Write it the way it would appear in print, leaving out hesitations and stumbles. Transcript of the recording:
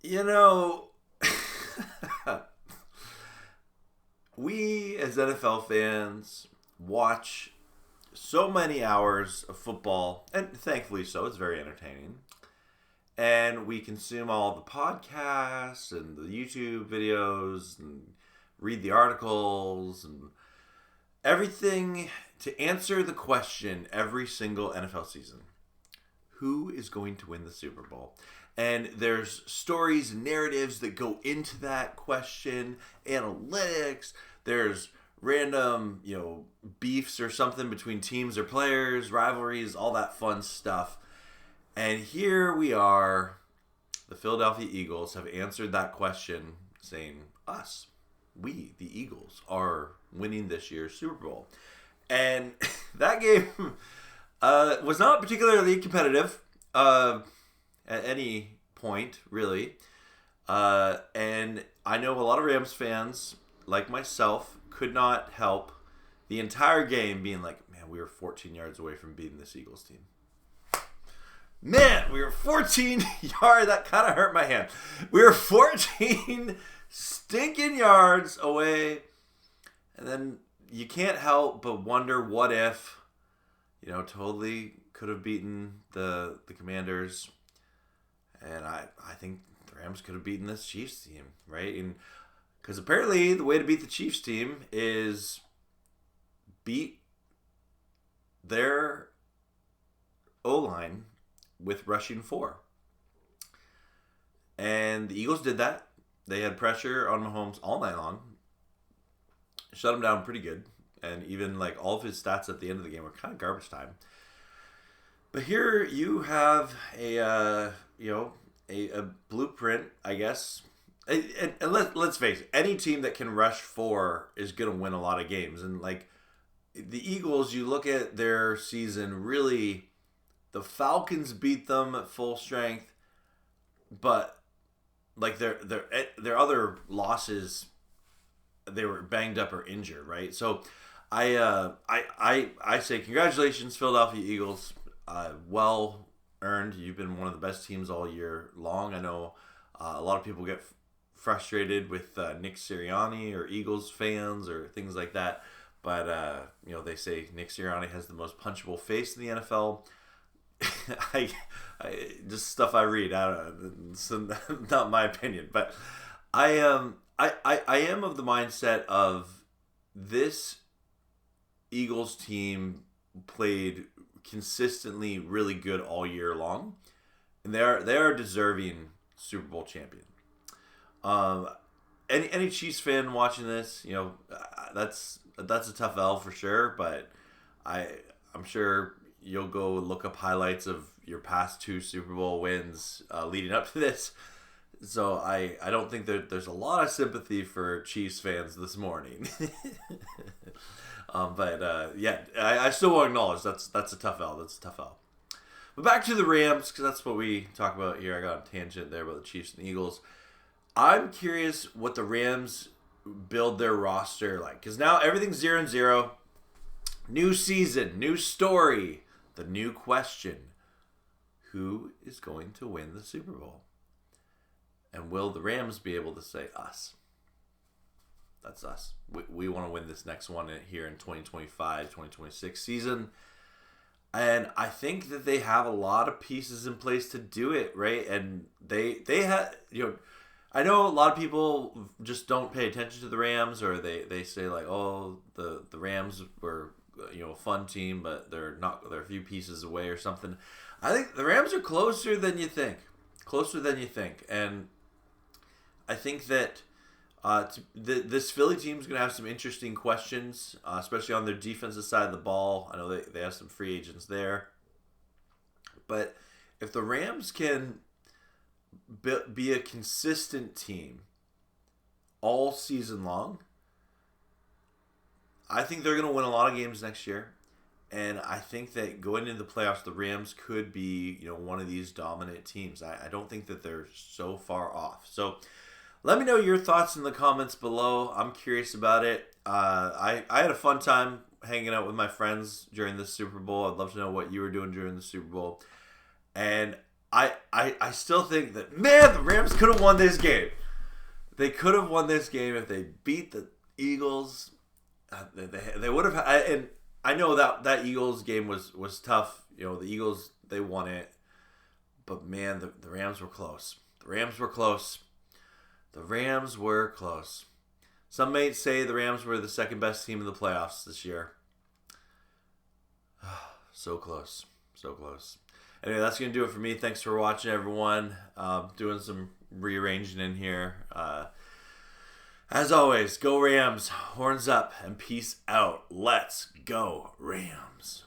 You know, we as NFL fans watch so many hours of football, and thankfully so, it's very entertaining. And we consume all the podcasts and the YouTube videos and read the articles and everything to answer the question every single NFL season: who is going to win the Super Bowl? And there's stories and narratives that go into that question, analytics, there's random, beefs or something between teams or players, rivalries, all that fun stuff. And here we are, the Philadelphia Eagles have answered that question saying, us, we, the Eagles, are winning this year's Super Bowl. And that game was not particularly competitive at any point, really. And I know a lot of Rams fans, like myself, could not help the entire game being like, man, we were 14 yards away from beating this Eagles team. Man, we were 14 yards. That kind of hurt my hand. We were 14 stinking yards away. And then you can't help but wonder what if, totally could have beaten the Commanders. And I think the Rams could have beaten this Chiefs team, right? And because apparently the way to beat the Chiefs team is beat their O-line with rushing 4. And the Eagles did that. They had pressure on Mahomes all night long. Shut him down pretty good. And even like all of his stats at the end of the game were kind of garbage time. But here you have a blueprint, I guess. And let's face it, any team that can rush 4 is going to win a lot of games. And like the Eagles, you look at their season, really, the Falcons beat them at full strength, but like their other losses, they were banged up or injured, right? So I say congratulations, Philadelphia Eagles. Well earned. You've been one of the best teams all year long. I know a lot of people get frustrated with Nick Sirianni or Eagles fans or things like that, but they say Nick Sirianni has the most punchable face in the NFL. I just stuff I read. I don't know. It's not my opinion, but I am of the mindset of this Eagles team played consistently really good all year long, and they are deserving Super Bowl champion. Any Chiefs fan watching this, that's a tough L for sure, but I'm sure you'll go look up highlights of your past 2 Super Bowl wins leading up to this. So I don't think that there's a lot of sympathy for Chiefs fans this morning. I still want to acknowledge that's a tough L. That's a tough L. But back to the Rams, because that's what we talk about here. I got a tangent there about the Chiefs and Eagles. I'm curious what the Rams build their roster like, because now everything's 0-0. New season, new story. The new question: who is going to win the Super Bowl? And will the Rams be able to say us? That's us. We want to win this next one here in 2025, 2026 season. And I think that they have a lot of pieces in place to do it, right? And they had, I know a lot of people just don't pay attention to the Rams, or they say like, oh, the Rams were, a fun team, but they're a few pieces away or something. I think the Rams are closer than you think. And I think that this Philly team is going to have some interesting questions, especially on their defensive side of the ball. I know they have some free agents there. But if the Rams can be a consistent team all season long, I think they're going to win a lot of games next year. And I think that going into the playoffs, the Rams could be, one of these dominant teams. I don't think that they're so far off. So let me know your thoughts in the comments below. I'm curious about it. I had a fun time hanging out with my friends during the Super Bowl. I'd love to know what you were doing during the Super Bowl. And I still think that, man, the Rams could have won this game. They could have won this game if they beat the Eagles. They would have. And I know that Eagles game was tough. You know, the Eagles, they won it. But, man, the Rams were close. The Rams were close. The Rams were close. Some may say the Rams were the second best team in the playoffs this year. So close. So close. Anyway, that's going to do it for me. Thanks for watching, everyone. Doing some rearranging in here. As always, go Rams. Horns up and peace out. Let's go Rams.